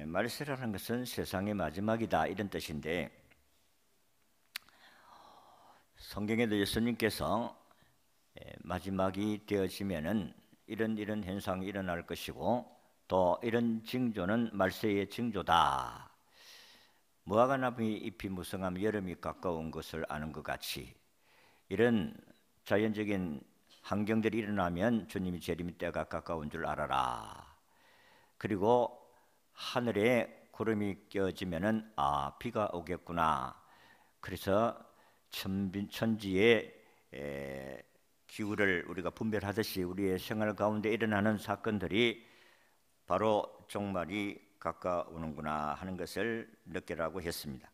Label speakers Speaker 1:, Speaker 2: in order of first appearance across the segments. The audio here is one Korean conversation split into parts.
Speaker 1: 말세라는 것은 세상의 마지막이다 이런 뜻인데, 성경에도 예수님께서 마지막이 되어지면은 이런 현상이 일어날 것이고, 또 이런 징조는 말세의 징조다. 무화과 나무의 잎이 무성하면 여름이 가까운 것을 아는 것 같이, 이런 자연적인 환경들이 일어나면 주님이 재림의 때가 가까운 줄 알아라. 그리고 하늘에 구름이 껴지면은 비가 오겠구나. 그래서 천지의 기후를 우리가 분별하듯이 우리의 생활 가운데 일어나는 사건들이 바로 종말이 가까우는구나 하는 것을 느끼라고 했습니다.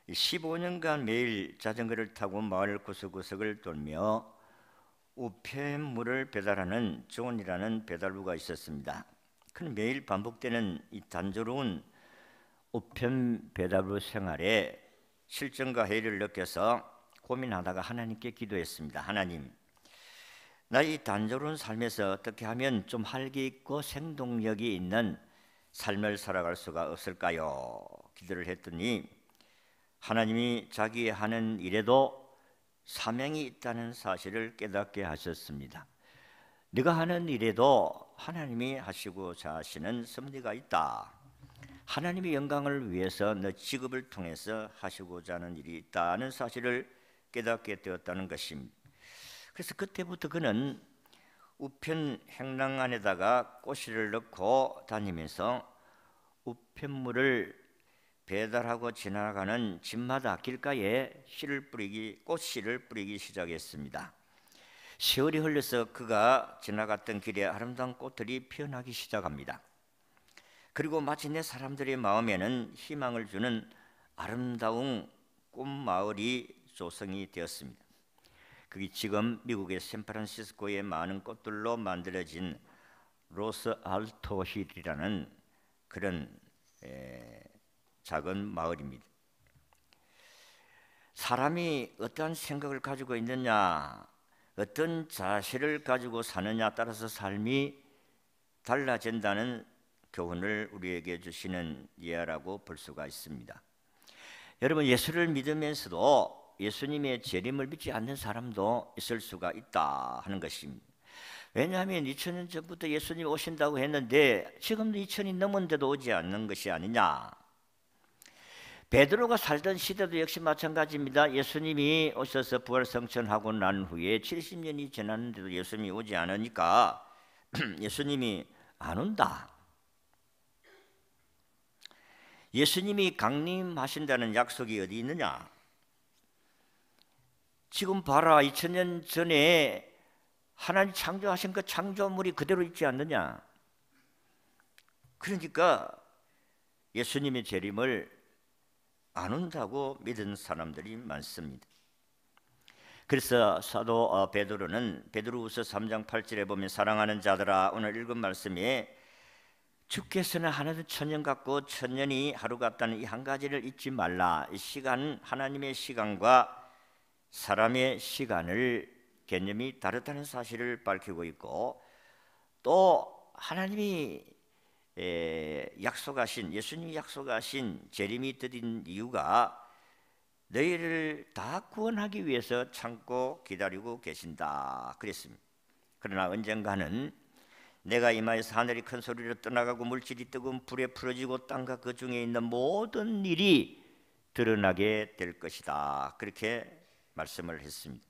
Speaker 1: 15년간 매일 자전거를 타고 마을 구석구석을 돌며 우편물을 배달하는 존이라는 배달부가 있었습니다. 그는 매일 반복되는 이 단조로운 우편 배달부 생활에 실정과 해이를 느껴서 고민하다가 하나님께 기도했습니다. 하나님, 나 이 단조로운 삶에서 어떻게 하면 좀 활기 있고 생동력이 있는 삶을 살아갈 수가 없을까요? 기도를 했더니 하나님이 자기 하는 일에도 사명이 있다는 사실을 깨닫게 하셨습니다. 네가 하는 일에도 하나님이 하시고자 하시는 섭리가 있다. 하나님의 영광을 위해서 너 직업을 통해서 하시고자 하는 일이 있다는 사실을 깨닫게 되었다는 것입니다. 그래서 그때부터 그는 우편 행랑 안에다가 꼬시를 넣고 다니면서 우편물을 배달하고 지나가는 집마다 길가에 꽃씨를 뿌리기 시작했습니다. 세월이 흘러서 그가 지나갔던 길에 아름다운 꽃들이 피어나기 시작합니다. 그리고 마침내 사람들의 마음에는 희망을 주는 아름다운 꽃마을이 조성이 되었습니다. 그게 지금 미국의 샌프란시스코의 많은 꽃들로 만들어진 로스 알토 힐이라는 그런 작은 마을입니다. 사람이 어떠한 생각을 가지고 있느냐, 어떤 자세를 가지고 사느냐 따라서 삶이 달라진다는 교훈을 우리에게 주시는 예화라고 볼 수가 있습니다. 여러분, 예수를 믿으면서도 예수님의 재림을 믿지 않는 사람도 있을 수가 있다 하는 것입니다. 왜냐하면 2000년 전부터 예수님이 오신다고 했는데 지금도 2000이 넘었는데도 오지 않는 것이 아니냐. 베드로가 살던 시대도 역시 마찬가지입니다. 예수님이 오셔서 부활성천하고 난 후에 70년이 지났는데도 예수님이 오지 않으니까 예수님이 안 온다. 예수님이 강림하신다는 약속이 어디 있느냐? 지금 봐라, 2000년 전에 하나님 창조하신 그 창조물이 그대로 있지 않느냐? 그러니까 예수님의 재림을 안 온다고 믿은 사람들이 많습니다. 그래서 사도 베드로는 베드로후서 3장 8절에 보면, 사랑하는 자들아, 오늘 읽은 말씀에 주께서는 하나도 천년 같고 천년이 하루 같다는 이 한 가지를 잊지 말라. 이 시간, 하나님의 시간과 사람의 시간을 개념이 다르다는 사실을 밝히고 있고, 또 하나님이 약속하신, 예수님이 약속하신 재림이 드린 이유가 너희를 다 구원하기 위해서 참고 기다리고 계신다 그랬습니다. 그러나 언젠가는 내가 이마에서 하늘이 큰 소리로 떠나가고 물질이 뜨거운 불에 풀어지고 땅과 그 중에 있는 모든 일이 드러나게 될 것이다, 그렇게 말씀을 했습니다.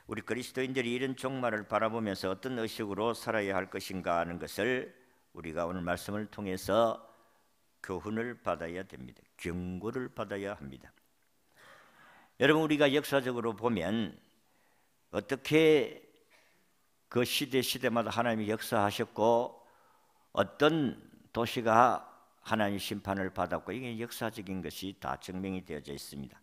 Speaker 1: 우리 그리스도인들이 이런 종말을 바라보면서 어떤 의식으로 살아야 할 것인가 하는 것을 우리가 오늘 말씀을 통해서 교훈을 받아야 됩니다. 경고를 받아야 합니다. 여러분, 우리가 역사적으로 보면 어떻게 그 시대마다 하나님이 역사하셨고 어떤 도시가 하나님의 심판을 받았고, 이게 역사적인 것이 다 증명이 되어져 있습니다.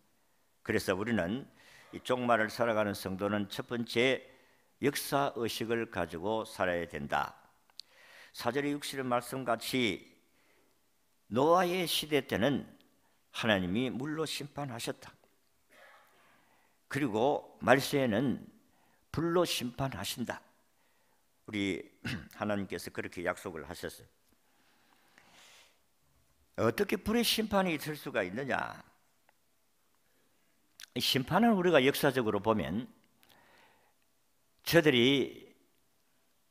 Speaker 1: 그래서 우리는 이 종말을 살아가는 성도는 첫 번째 역사의식을 가지고 살아야 된다. 4절의 6절의 말씀같이 노아의 시대 때는 하나님이 물로 심판하셨다. 그리고 말세에는 불로 심판하신다. 우리 하나님께서 그렇게 약속을 하셨어요. 어떻게 불의 심판이 있을 수가 있느냐? 심판은 우리가 역사적으로 보면 저들이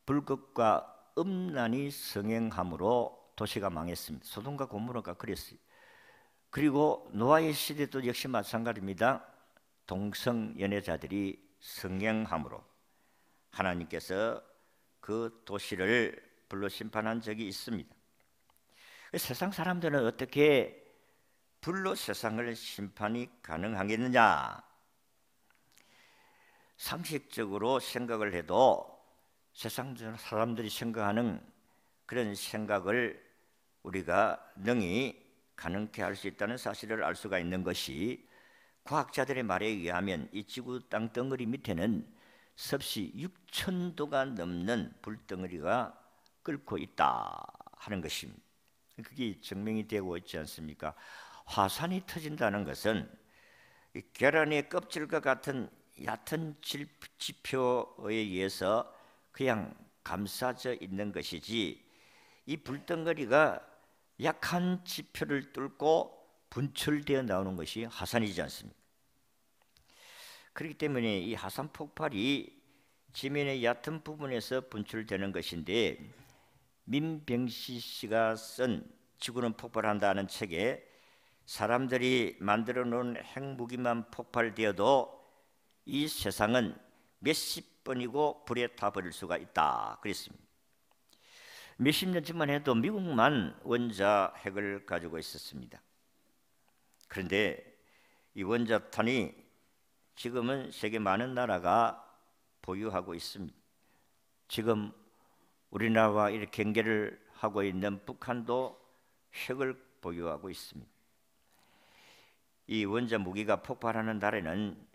Speaker 1: 불법과 음란이 성행함으로 도시가 망했습니다. 소돔과 고모라가 그랬어요. 그리고 노아의 시대도 역시 마찬가지입니다. 동성 연애자들이 성행함으로 하나님께서 그 도시를 불로 심판한 적이 있습니다. 세상 사람들은 어떻게 불로 세상을 심판이 가능하겠느냐? 상식적으로 생각을 해도 세상 사람들이 생각하는 그런 생각을 우리가 능히 가능케 할 수 있다는 사실을 알 수가 있는 것이, 과학자들의 말에 의하면 이 지구 땅덩어리 밑에는 섭씨 6,000도가 넘는 불덩어리가 끓고 있다 하는 것입니다. 그게 증명이 되고 있지 않습니까? 화산이 터진다는 것은 계란의 껍질과 같은 얕은 지표에 의해서 그냥 감싸져 있는 것이지, 이 불덩어리가 약한 지표를 뚫고 분출되어 나오는 것이 화산이지 않습니까? 그렇기 때문에 이 화산 폭발이 지면의 얕은 부분에서 분출되는 것인데, 민병시 씨가 쓴 지구는 폭발한다는 책에 사람들이 만들어 놓은 핵무기만 폭발되어도 이 세상은 몇십 번이고 불에 타버릴 수가 있다 그랬습니다. 몇십 년 전만 해도 미국만 원자 핵을 가지고 있었습니다. 그런데 이 원자탄이 지금은 세계 많은 나라가 보유하고 있습니다. 지금 우리나라와 이렇게 경계를 하고 있는 북한도 핵을 보유하고 있습니다. 이 원자 무기가 폭발하는 날에는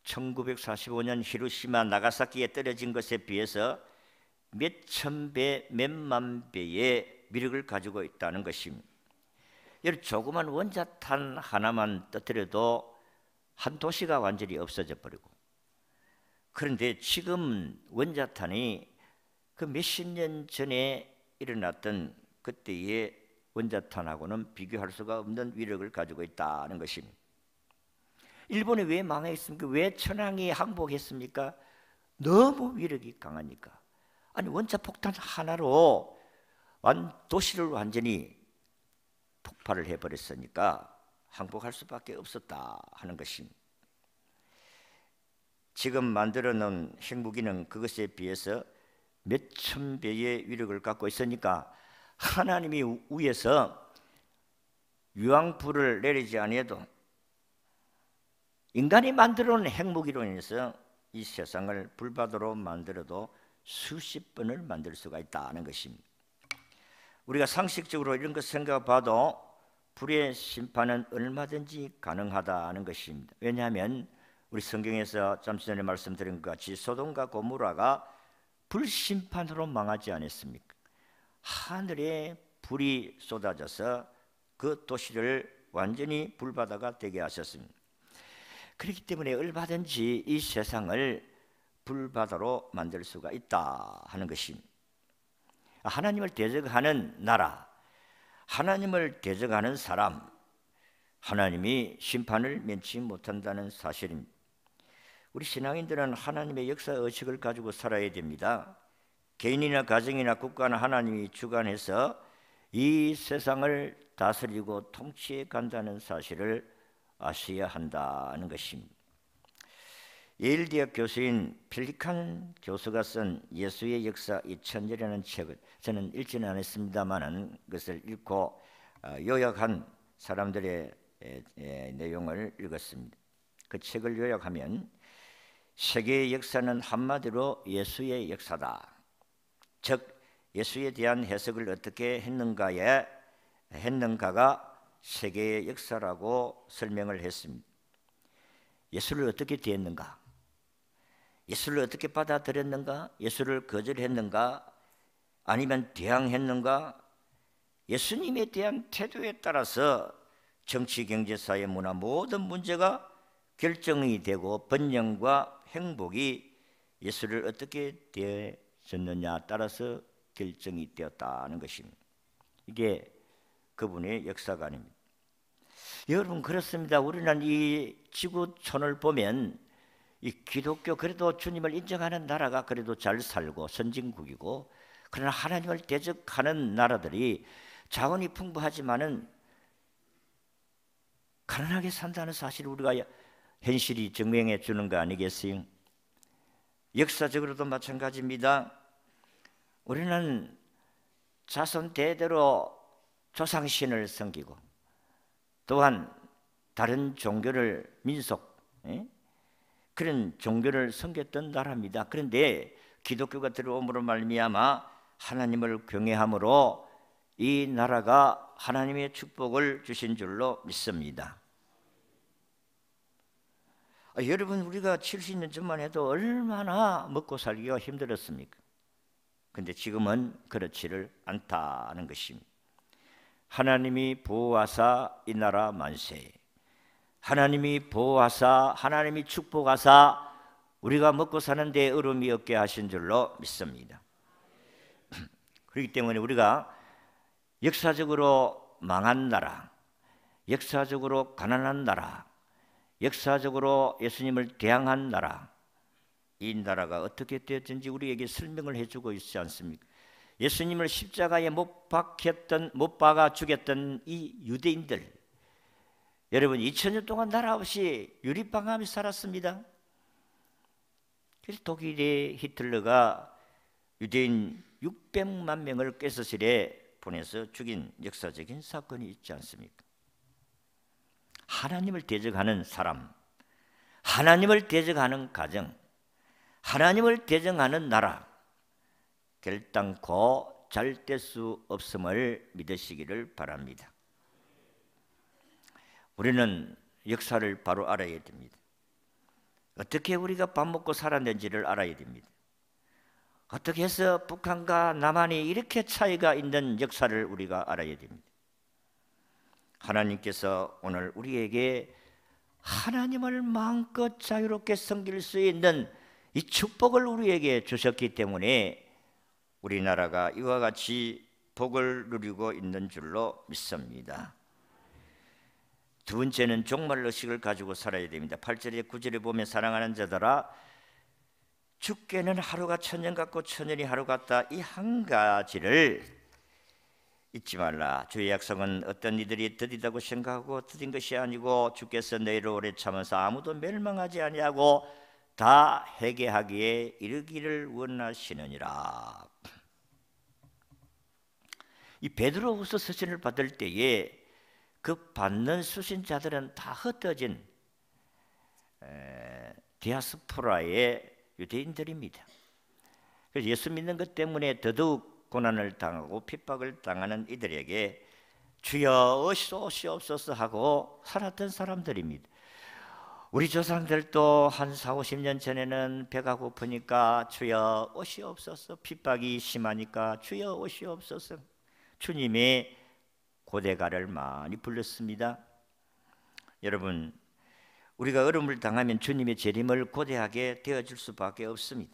Speaker 1: 1945년 히로시마 나가사키에 떨어진 것에 비해서 몇천 배, 몇만 배의 위력을 가지고 있다는 것입니다. 이 조그만 원자탄 하나만 터뜨려도 한 도시가 완전히 없어져 버리고, 그런데 지금 원자탄이 그 몇십 년 전에 일어났던 그때의 원자탄하고는 비교할 수가 없는 위력을 가지고 있다는 것입니다. 일본이 왜 망했습니까? 왜 천황이 항복했습니까? 너무 위력이 강하니까. 아니, 원자폭탄 하나로 도시를 완전히 폭발을 해버렸으니까 항복할 수밖에 없었다 하는 것입니다. 지금 만들어 놓은 핵무기는 그것에 비해서 몇천 배의 위력을 갖고 있으니까 하나님이 위에서 유황불을 내리지 아니해도 인간이 만들어 놓은 핵무기로 인해서 이 세상을 불바다로 만들어도 수십 번을 만들 수가 있다는 것입니다. 우리가 상식적으로 이런 것 생각해 봐도 불의 심판은 얼마든지 가능하다는 것입니다. 왜냐하면 우리 성경에서 잠시 전에 말씀드린 것 같이 소돔과 고모라가 불심판으로 망하지 않았습니까? 하늘에 불이 쏟아져서 그 도시를 완전히 불바다가 되게 하셨습니다. 그렇기 때문에 얼마든지 이 세상을 불바다로 만들 수가 있다 하는 것입니다. 하나님을 대적하는 나라, 하나님을 대적하는 사람, 하나님이 심판을 면치 못한다는 사실입니다. 우리 신앙인들은 하나님의 역사 의식을 가지고 살아야 됩니다. 개인이나 가정이나 국가나 하나님이 주관해서 이 세상을 다스리고 통치해 간다는 사실을 아셔야 한다는 것입니다. 예일 대학 교수인 필리칸 교수가 쓴 예수의 역사 2000년이라는 책을 저는 읽지는 않았습니다만은 그것을 읽고 요약한 사람들의 내용을 읽었습니다. 그 책을 요약하면 세계의 역사는 한마디로 예수의 역사다. 즉 예수에 대한 해석을 어떻게 했는가가 세계의 역사라고 설명을 했습니다. 예수를 어떻게 대했는가? 예수를 어떻게 받아들였는가? 예수를 거절했는가? 아니면 대항했는가? 예수님에 대한 태도에 따라서 정치, 경제, 사회, 문화 모든 문제가 결정이 되고 번영과 행복이 예수를 어떻게 대해졌느냐 따라서 결정이 되었다는 것입니다. 이게 그분의 역사가 아닙니다. 여러분, 그렇습니다. 우리는 이 지구촌을 보면 이 기독교, 그래도 주님을 인정하는 나라가 그래도 잘 살고 선진국이고, 그러나 하나님을 대적하는 나라들이 자원이 풍부하지만은 가난하게 산다는 사실을 우리가 현실이 증명해 주는 거 아니겠어요? 역사적으로도 마찬가지입니다. 우리는 자손 대대로 조상신을 섬기고, 또한 다른 종교를, 민속, 그런 종교를 섬겼던 나라입니다. 그런데 기독교가 들어옴으로 말미암아 하나님을 경외함으로 이 나라가 하나님의 축복을 주신 줄로 믿습니다. 여러분, 우리가 70년 전만 해도 얼마나 먹고 살기가 힘들었습니까? 근데 지금은 그렇지를 않다는 것입니다. 하나님이 보호하사 이 나라 만세, 하나님이 보호하사, 하나님이 축복하사 우리가 먹고 사는 데 어려움이 없게 하신 줄로 믿습니다. 그렇기 때문에 우리가 역사적으로 망한 나라, 역사적으로 가난한 나라, 역사적으로 예수님을 대항한 나라, 이 나라가 어떻게 되었든지 우리에게 설명을 해주고 있지 않습니까? 예수님을 십자가에 못 박아 죽였던 이 유대인들, 여러분 2000년 동안 나라 없이 유리방암이 살았습니다. 그래서 독일의 히틀러가 유대인 600만 명을 꾀서실에 보내서 죽인 역사적인 사건이 있지 않습니까? 하나님을 대적하는 사람, 하나님을 대적하는 가정, 하나님을 대적하는 나라, 결단코 잘 될 수 없음을 믿으시기를 바랍니다. 우리는 역사를 바로 알아야 됩니다. 어떻게 우리가 밥 먹고 살았는지를 알아야 됩니다. 어떻게 해서 북한과 남한이 이렇게 차이가 있는 역사를 우리가 알아야 됩니다. 하나님께서 오늘 우리에게 하나님을 마음껏 자유롭게 섬길 수 있는 이 축복을 우리에게 주셨기 때문에 우리나라가 이와 같이 복을 누리고 있는 줄로 믿습니다. 두 번째는 종말의식을 가지고 살아야 됩니다. 8절에 9절에 보면 사랑하는 자들아, 죽게는 하루가 천년 같고 천년이 하루 같다. 이 한 가지를 잊지 말라. 주의 약속은 어떤 이들이 드디다고 생각하고 드딘 것이 아니고 주께서 너희를 오래 참아서 아무도 멸망하지 아니하고 다 회개하기에 이르기를 원하시느니라. 이 베드로후서 서신을 받을 때에 그 받는 수신자들은 다 흩어진 디아스포라의 유대인들입니다. 그래서 예수 믿는 것 때문에 더더욱 고난을 당하고 핍박을 당하는 이들에게 주여 어시옵소서 하고 살았던 사람들입니다. 우리 조상들도 한 40-50년 전에는 배가 고프니까 주여 오시옵소서, 핍박이 심하니까 주여 오시옵소서, 주님의 고대가를 많이 불렀습니다. 여러분, 우리가 어려움을 당하면 주님의 재림을 고대하게 되어질 수밖에 없습니다.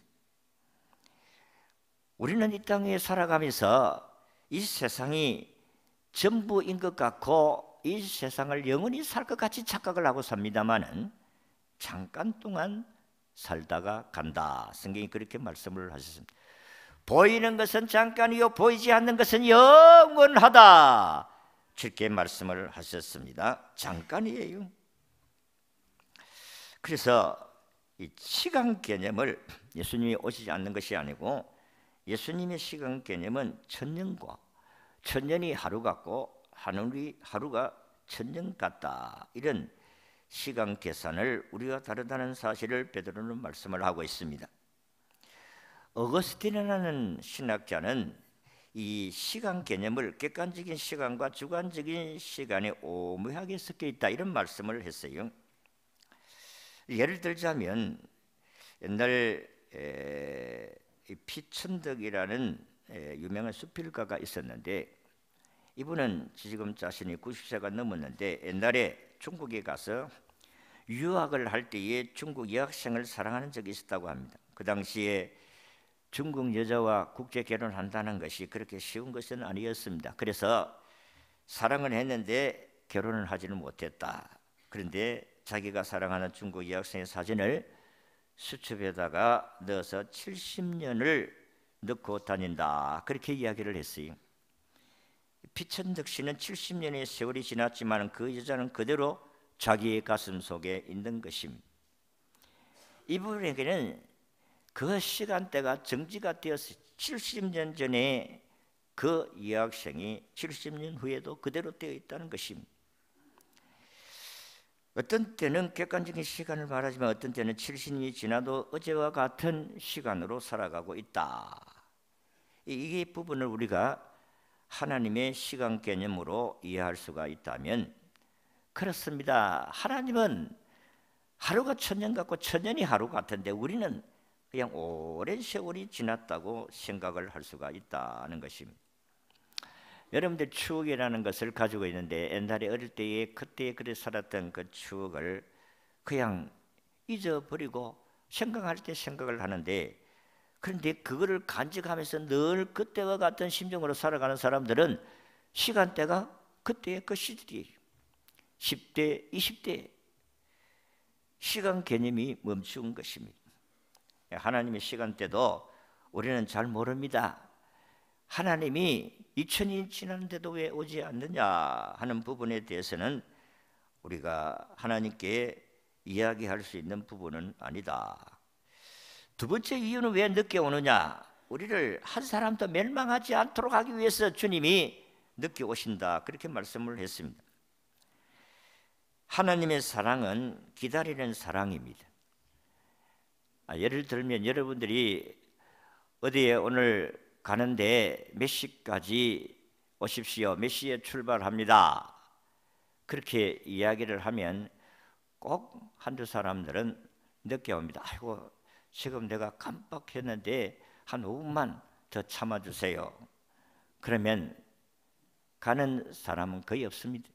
Speaker 1: 우리는 이 땅에 살아가면서 이 세상이 전부인 것 같고 이 세상을 영원히 살 것 같이 착각을 하고 삽니다마는 잠깐 동안 살다가 간다. 성경이 그렇게 말씀을 하셨습니다. 보이는 것은 잠깐이요 보이지 않는 것은 영원하다. 주께 말씀을 하셨습니다. 잠깐이에요. 그래서 이 시간 개념을 예수님이 오시지 않는 것이 아니고 예수님의 시간 개념은 천년과 천년이 하루 같고 하루가 천년 같다. 이런 시간 계산을 우리가 다르다는 사실을 베드로는 말씀을 하고 있습니다. 어거스틴이라는 신학자는 이 시간 개념을 객관적인 시간과 주관적인 시간에 오묘하게 섞여 있다 이런 말씀을 했어요. 예를 들자면 옛날 피천덕이라는 유명한 수필가가 있었는데 이분은 지금 자신이 90세가 넘었는데 옛날에 중국에 가서 유학을 할 때에 중국 여학생을 사랑하는 적이 있었다고 합니다. 그 당시에 중국 여자와 국제 결혼한다는 것이 그렇게 쉬운 것은 아니었습니다. 그래서 사랑을 했는데 결혼을 하지는 못했다. 그런데 자기가 사랑하는 중국 여학생의 사진을 수첩에다가 넣어서 70년을 넣고 다닌다. 그렇게 이야기를 했어요. 피천득 씨는 70년의 세월이 지났지만 그 여자는 그대로 자기의 가슴 속에 있는 것입니다. 이분에게는 그 시간대가 정지가 되었어요. 70년 전에 그 여학생이 70년 후에도 그대로 되어 있다는 것입니다. 어떤 때는 객관적인 시간을 말하지만 어떤 때는 70년이 지나도 어제와 같은 시간으로 살아가고 있다. 이 부분을 우리가 하나님의 시간 개념으로 이해할 수가 있다면, 그렇습니다. 하나님은 하루가 천년 같고 천년이 하루 같은데 우리는 그냥 오랜 세월이 지났다고 생각을 할 수가 있다는 것입니다. 여러분들 추억이라는 것을 가지고 있는데 옛날에 어릴 때에 그때 그래 살았던 그 추억을 그냥 잊어버리고 생각할 때 생각을 하는데, 그런데 그거를 간직하면서 늘 그때와 같은 심정으로 살아가는 사람들은 시간대가 그때의 그 시절이에요. 10대, 20대 시간 개념이 멈춘 것입니다. 하나님의 시간대도 우리는 잘 모릅니다. 하나님이 2000년이 지났는데도 왜 오지 않느냐 하는 부분에 대해서는 우리가 하나님께 이야기할 수 있는 부분은 아니다. 두 번째 이유는 왜 늦게 오느냐? 우리를 한 사람도 멸망하지 않도록 하기 위해서 주님이 늦게 오신다. 그렇게 말씀을 했습니다. 하나님의 사랑은 기다리는 사랑입니다. 예를 들면 여러분들이 어디에 오늘 가는데 몇 시까지 오십시오, 몇 시에 출발합니다, 그렇게 이야기를 하면 꼭 한두 사람들은 늦게 옵니다. 아이고, 지금 내가 깜빡했는데 한 5분만 더 참아주세요. 그러면 가는 사람은 거의 없습니다.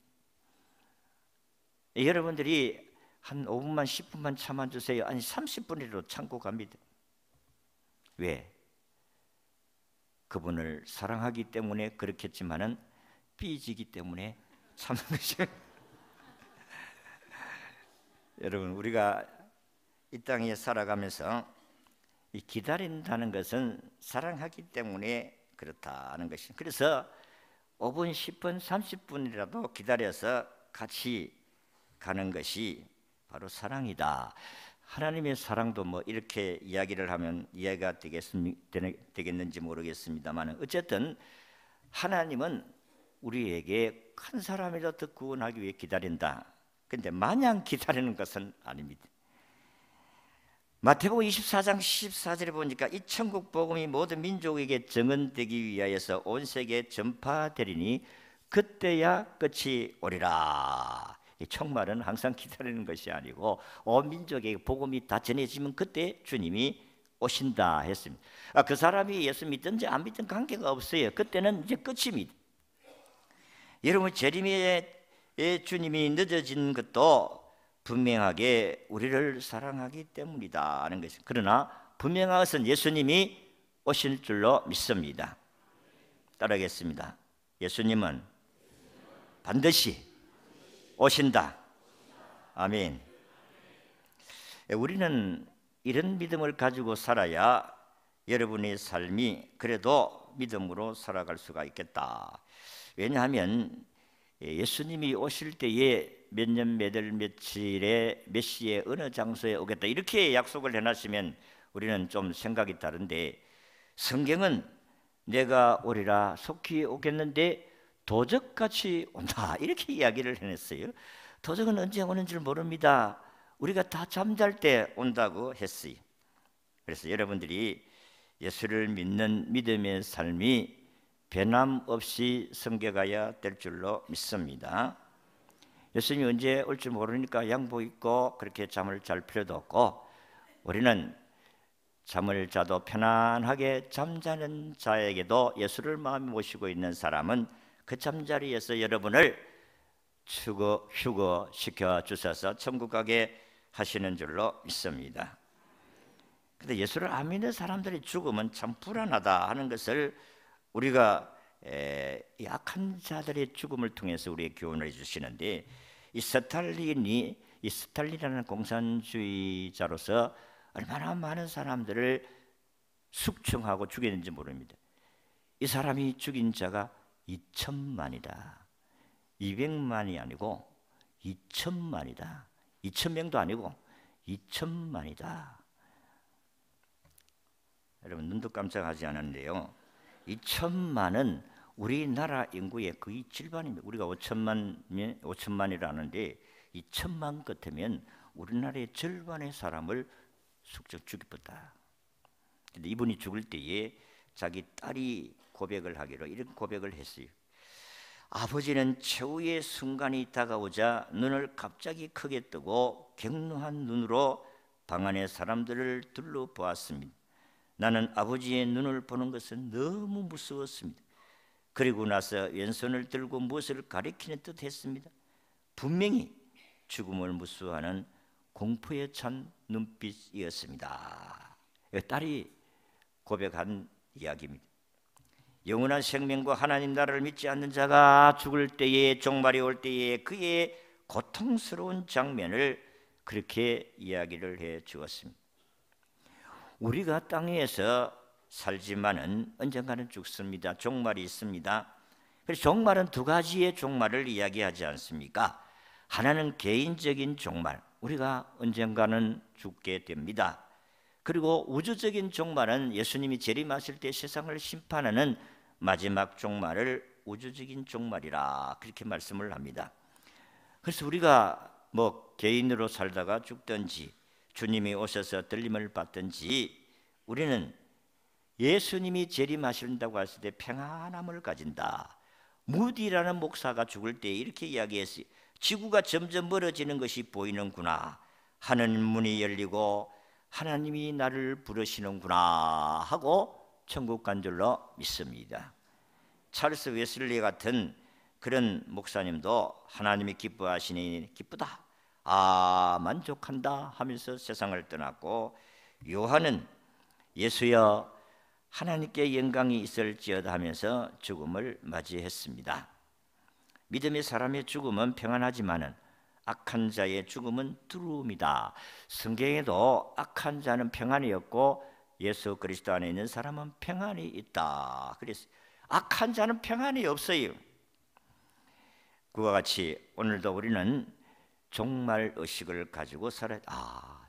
Speaker 1: 여러분들이 한 5분만 10분만 참아주세요, 아니 30분이라도 참고 갑니다. 왜? 그분을 사랑하기 때문에 그렇겠지만은 삐지기 때문에 참는 것이에요. 여러분, 우리가 이 땅에 살아가면서 이 기다린다는 것은 사랑하기 때문에 그렇다는 것입니다. 그래서 5분, 10분, 30분이라도 기다려서 같이 가는 것이 바로 사랑이다. 하나님의 사랑도 뭐 이렇게 이야기를 하면 이해가 되겠는지 모르겠습니다만, 어쨌든 하나님은 우리에게 한 사람이라도 더 구원하기 위해 기다린다. 그런데 마냥 기다리는 것은 아닙니다. 마태복음 24장 14절에 보니까 이 천국 복음이 모든 민족에게 증언되기 위하여서 온 세계에 전파되리니 그때야 끝이 오리라. 이 총말은 항상 기다리는 것이 아니고 온 민족에게 복음이 다 전해지면 그때 주님이 오신다 했습니다. 그 사람이 예수 믿든지 안 믿든 관계가 없어요. 그때는 이제 끝입니다. 여러분, 재림의 주님이 늦어진 것도 분명하게 우리를 사랑하기 때문이다 하는 것입니다. 그러나 분명한 것은 예수님이 오실 줄로 믿습니다. 따라하겠습니다. 예수님은 반드시 오신다. 아멘. 우리는 이런 믿음을 가지고 살아야 여러분의 삶이 그래도 믿음으로 살아갈 수가 있겠다. 왜냐하면 예수님이 오실 때에 몇 년 몇 월 며칠에 몇 시에 어느 장소에 오겠다 이렇게 약속을 해놨으면 우리는 좀 생각이 다른데, 성경은 내가 오리라 속히 오겠는데 도적같이 온다 이렇게 이야기를 해냈어요. 도적은 언제 오는 줄 모릅니다. 우리가 다 잠잘 때 온다고 했어요. 그래서 여러분들이 예수를 믿는 믿음의 삶이 변함없이 섬겨가야 될 줄로 믿습니다. 예수님이 언제 올 줄 모르니까 양복 입고 그렇게 잠을 잘 필요도 없고, 우리는 잠을 자도 편안하게 잠자는 자에게도 예수를 마음에 모시고 있는 사람은 그 잠자리에서 여러분을 휴거시켜 주셔서 천국 가게 하시는 줄로 믿습니다. 그런데 예수를 안 믿는 사람들이 죽으면 참 불안하다 하는 것을 우리가 이 악한 자들의 죽음을 통해서 우리에게 교훈을 해주시는데, 이 스탈린이라는 공산주의자로서 얼마나 많은 사람들을 숙청하고 죽였는지 모릅니다. 이 사람이 죽인 자가 2천만이다. 200만이 아니고 2천만이다. 2천명도 아니고 2천만이다. 여러분 눈도 깜짝하지 않았는데요, 2천만은 우리나라 인구의 거의 절반입니다. 우리가 5천만이라는데 2천만 같으면 우리나라의 절반의 사람을 숙적 죽였다. 근데 이분이 죽을 때에 자기 딸이 고백을 하기로 이런 고백을 했어요. 아버지는 최후의 순간이 다가오자 눈을 갑자기 크게 뜨고 격노한 눈으로 방 안의 사람들을 둘러보았습니다. 나는 아버지의 눈을 보는 것은 너무 무서웠습니다. 그리고 나서 왼손을 들고 무엇을 가리키는 듯 했습니다. 분명히 죽음을 무서워하는 공포에 찬 눈빛이었습니다. 딸이 고백한 이야기입니다. 영원한 생명과 하나님 나라를 믿지 않는 자가 죽을 때에, 종말이 올 때에 그의 고통스러운 장면을 그렇게 이야기를 해 주었습니다. 우리가 땅에서 살지만은 언젠가는 죽습니다. 종말이 있습니다. 그래서 종말은 두 가지의 종말을 이야기하지 않습니까? 하나는 개인적인 종말, 우리가 언젠가는 죽게 됩니다. 그리고 우주적인 종말은 예수님이 재림하실 때 세상을 심판하는 마지막 종말을 우주적인 종말이라 그렇게 말씀을 합니다. 그래서 우리가 개인으로 살다가 죽든지 주님이 오셔서 들림을 받든지 우리는 예수님이 재림하신다고 했을 때 평안함을 가진다. 무디라는 목사가 죽을 때 이렇게 이야기했어요. 지구가 점점 멀어지는 것이 보이는구나. 하늘 문이 열리고 하나님이 나를 부르시는구나 하고 천국 간 줄로 믿습니다. 찰스 웨슬리 같은 그런 목사님도 하나님이 기뻐하시니 기쁘다, 만족한다 하면서 세상을 떠났고, 요한은 예수여 하나님께 영광이 있을지어다 하면서 죽음을 맞이했습니다. 믿음의 사람의 죽음은 평안하지만은 악한 자의 죽음은 두려움이다. 성경에도 악한 자는 평안이 없고 예수 그리스도 안에 있는 사람은 평안이 있다. 그래서 악한 자는 평안이 없어요. 그와 같이 오늘도 우리는 종말 의식을 가지고 살아야,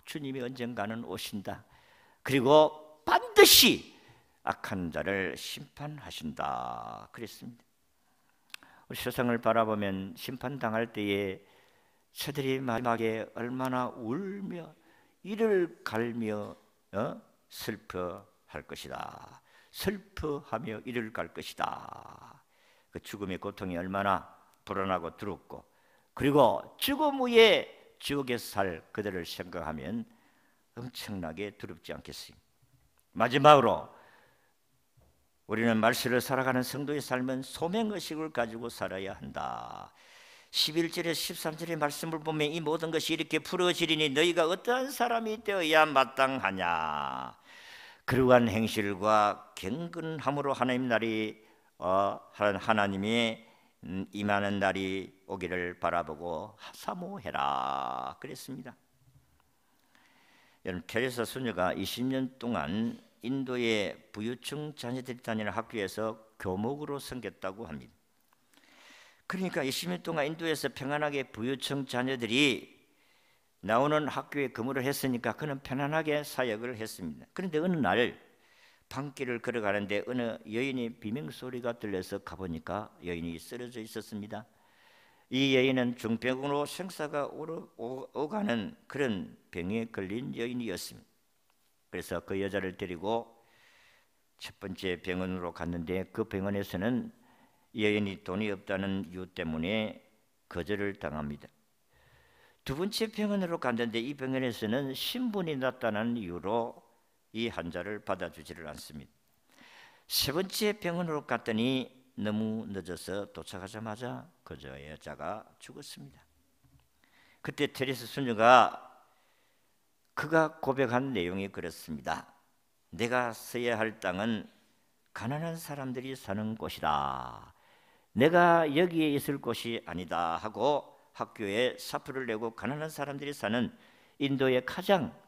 Speaker 1: 주님이 언젠가는 오신다. 그리고 반드시 악한 자를 심판하신다. 그랬습니다. 우리 세상을 바라보면 심판당할 때에 저들이 마지막에 얼마나 울며 이를 갈며 슬퍼할 것이다. 슬퍼하며 이를 갈 것이다. 그 죽음의 고통이 얼마나 불안하고 두렵고, 그리고 죽음 후에 지옥에서 살 그들을 생각하면 엄청나게 두렵지 않겠습니까? 마지막으로 우리는 말씀을 살아가는 성도의 삶은 소명의식을 가지고 살아야 한다. 11절에 13절의 말씀을 보면 이 모든 것이 이렇게 풀어지리니 너희가 어떠한 사람이 되어야 마땅하냐. 그러한 행실과 경건함으로 하나님 날이 하나님이 임하는 날이 오기를 바라보고 사모해라 그랬습니다. 여러분, 테레사 수녀가 20년 동안 인도의 부유층 자녀들이 다니는 학교에서 교목으로 섬겼다고 합니다. 그러니까 20년 동안 인도에서 평안하게 부유층 자녀들이 나오는 학교에 근무를 했으니까 그는 편안하게 사역을 했습니다. 그런데 어느 날 밤길을 걸어가는데 어느 여인의 비명소리가 들려서 가보니까 여인이 쓰러져 있었습니다. 이 여인은 중병으로 생사가 오가는 그런 병에 걸린 여인이었습니다. 그래서 그 여자를 데리고 첫 번째 병원으로 갔는데 그 병원에서는 여인이 돈이 없다는 이유 때문에 거절을 당합니다. 두 번째 병원으로 갔는데 이 병원에서는 신분이 낮다는 이유로 이 환자를 받아주지를 않습니다. 세 번째 병원으로 갔더니 너무 늦어서 도착하자마자 그 여자가 죽었습니다. 그때 테레사 수녀가 그가 고백한 내용이 그렇습니다. 내가 서야 할 땅은 가난한 사람들이 사는 곳이다. 내가 여기에 있을 곳이 아니다 하고 학교에 사표를 내고 가난한 사람들이 사는 인도의 가장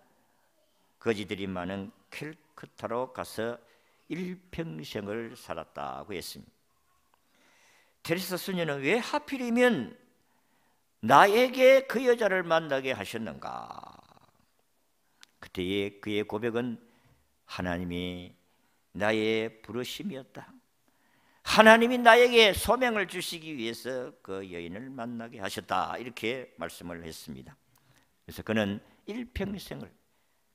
Speaker 1: 거지들이 많은 캘커타로 가서 일평생을 살았다고 했습니다. 테레사 수녀는 왜 하필이면 나에게 그 여자를 만나게 하셨는가? 그때의 그의 고백은 하나님이 나의 부르심이었다. 하나님이 나에게 소명을 주시기 위해서 그 여인을 만나게 하셨다. 이렇게 말씀을 했습니다. 그래서 그는 일평생을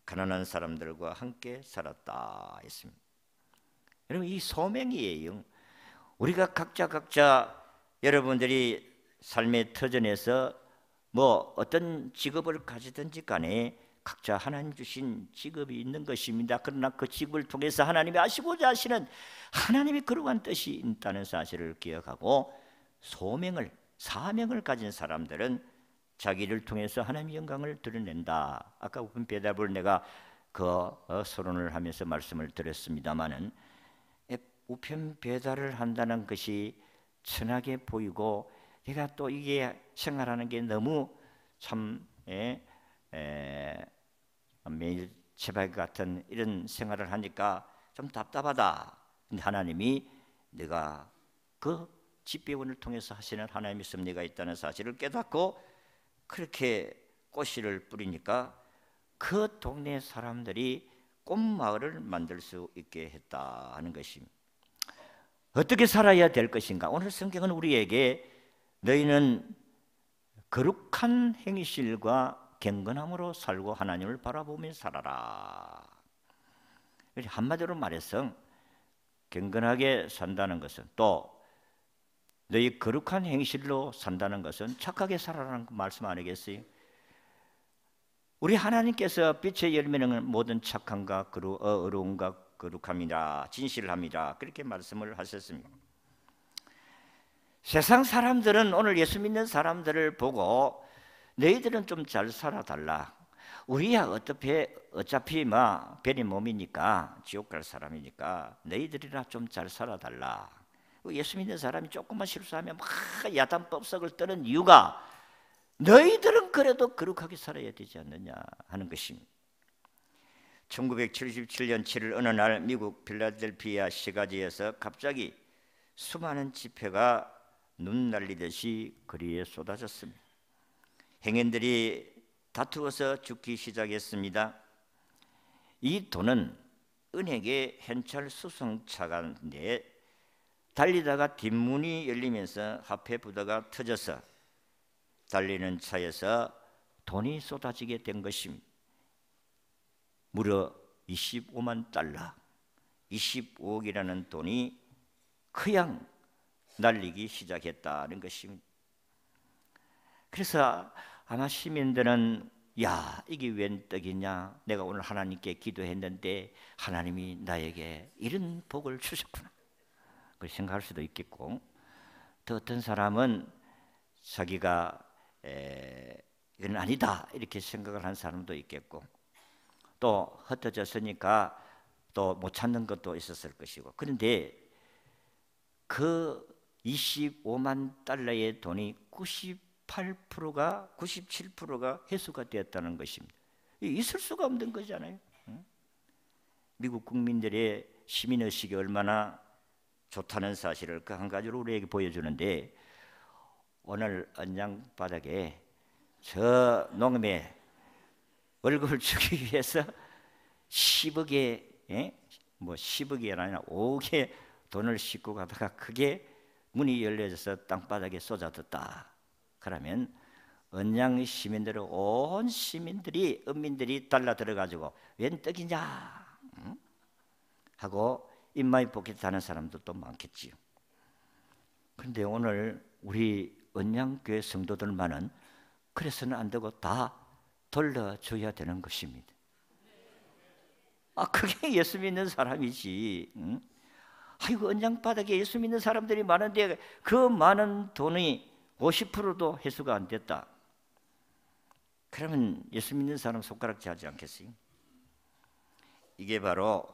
Speaker 1: 가난한 사람들과 함께 살았다 했습니다. 여러분, 이 소명이에요. 우리가 각자 여러분들이 삶의 터전에서 뭐 어떤 직업을 가지든지 간에 각자 하나님 주신 직업이 있는 것입니다. 그러나 그 직업을 통해서 하나님이 아시고자 하시는 하나님의 그러한 뜻이 있다는 사실을 기억하고 소명을, 사명을 가진 사람들은 자기를 통해서 하나님의 영광을 드러낸다. 아까 우편 배달을 내가 서론을 하면서 말씀을 드렸습니다마는 우편 배달을 한다는 것이 천하게 보이고 내가 또 이게 생활하는 게 너무 참 매일 제발 같은 이런 생활을 하니까 좀 답답하다. 근데 하나님이 내가 그 집배원을 통해서 하시는 하나님의 섭리가 있다는 사실을 깨닫고 그렇게 꽃씨를 뿌리니까 그 동네 사람들이 꽃마을을 만들 수 있게 했다 하는 것입니다. 어떻게 살아야 될 것인가? 오늘 성경은 우리에게 너희는 거룩한 행실과 경건함으로 살고 하나님을 바라보며 살아라. 한마디로 말해서 경건하게 산다는 것은, 또 너희 거룩한 행실로 산다는 것은 착하게 살아라는 말씀 아니겠어요? 우리 하나님께서 빛의 열매는 모든 착함과 어려움과 거룩함이라 진실함이라 그렇게 말씀을 하셨습니다. 세상 사람들은 오늘 예수 믿는 사람들을 보고 너희들은 좀 잘 살아달라. 우리야 어차피 별의 몸이니까 지옥 갈 사람이니까 너희들이나 좀 잘 살아달라. 예수 믿는 사람이 조금만 실수하면 막 야단법석을 떠는 이유가 너희들은 그래도 거룩하게 살아야 되지 않느냐 하는 것입니다. 1977년 7월 어느 날 미국 필라델피아 시가지에서 갑자기 수많은 집회가 눈 날리듯이 거리에 쏟아졌습니다. 행인들이 다투어서 죽기 시작했습니다. 이 돈은 은행의 현찰 수송차가인데 달리다가 뒷문이 열리면서 화폐 부도가 터져서 달리는 차에서 돈이 쏟아지게 된 것입니다. 무려 25만 달러, 25억이라는 돈이 그냥 날리기 시작했다는 것입니다. 그래서 아마 시민들은 야, 이게 웬 떡이냐, 내가 오늘 하나님께 기도했는데 하나님이 나에게 이런 복을 주셨구나 그렇게 생각할 수도 있겠고, 또 어떤 사람은 자기가 이건 아니다 이렇게 생각을 한 사람도 있겠고, 또 흩어졌으니까 또 못 찾는 것도 있었을 것이고, 그런데 그 25만 달러의 돈이 98%가 97%가 회수가 되었다는 것입니다. 있을 수가 없는 거잖아요. 미국 국민들의 시민의식이 얼마나 좋다는 사실을 그 한 가지로 우리에게 보여주는데, 오늘 언양바닥에 저 농민의 월급을 주기 위해서 10억의 뭐 10억이 아니라 5억의 돈을 싣고 가다가 그게 문이 열려져서 땅바닥에 쏟아졌다. 그러면 언양 시민들은 온 시민들이 은민들이 달라들어가지고 웬 떡이냐 하고 입마이 복귀하는 사람들도 많겠지요. 그런데 오늘 우리 언양교회 성도들만은 그래서는 안 되고 다 돌려줘야 되는 것입니다. 그게 예수 믿는 사람이지. 아이고, 언양바닥에 예수 믿는 사람들이 많은데 그 많은 돈이 50%도 회수가 안 됐다. 그러면 예수 믿는 사람 손가락질 하지 않겠어요? 이게 바로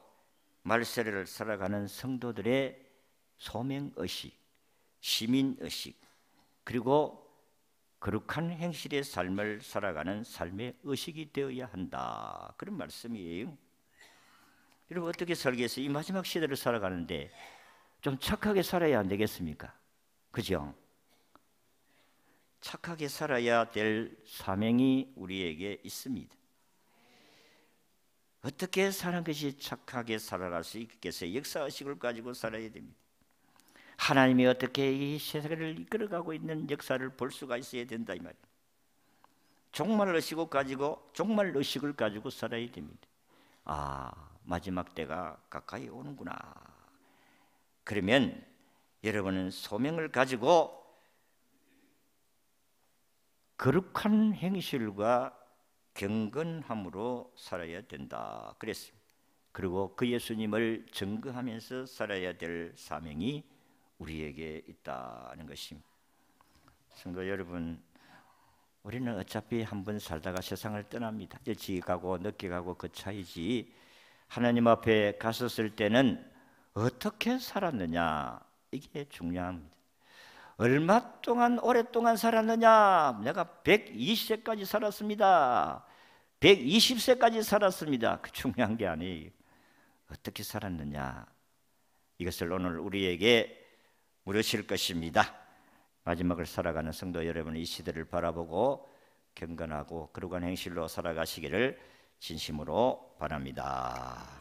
Speaker 1: 말세를 살아가는 성도들의 소명의식, 시민의식, 그리고 거룩한 행실의 삶을 살아가는 삶의 의식이 되어야 한다, 그런 말씀이에요. 여러분, 어떻게 살겠어요? 이 마지막 시대를 살아가는데 좀 착하게 살아야 안 되겠습니까? 그죠? 착하게 살아야 될 사명이 우리에게 있습니다. 어떻게 사는 것이 착하게 살아갈 수 있겠어요? 역사의식을 가지고 살아야 됩니다. 하나님이 어떻게 이 세상을 이끌어가고 있는 역사를 볼 수가 있어야 된다, 이 말이에요. 종말 의식을 가지고 살아야 됩니다. 마지막 때가 가까이 오는구나. 그러면 여러분은 소명을 가지고 거룩한 행실과 경건함으로 살아야 된다 그랬습니다. 그리고 그 예수님을 증거하면서 살아야 될 사명이 우리에게 있다는 것입니다. 성도 여러분, 우리는 어차피 한번 살다가 세상을 떠납니다. 일찍 가고 늦게 가고 그 차이지, 하나님 앞에 갔었을 때는 어떻게 살았느냐, 이게 중요합니다. 얼마 동안 오랫동안 살았느냐? 내가 120세까지 살았습니다. 120세까지 살았습니다. 그 중요한 게 아니에요. 어떻게 살았느냐? 이것을 오늘 우리에게 물으실 것입니다. 마지막을 살아가는 성도 여러분, 이 시대를 바라보고 경건하고 거룩한 행실로 살아가시기를 진심으로 바랍니다.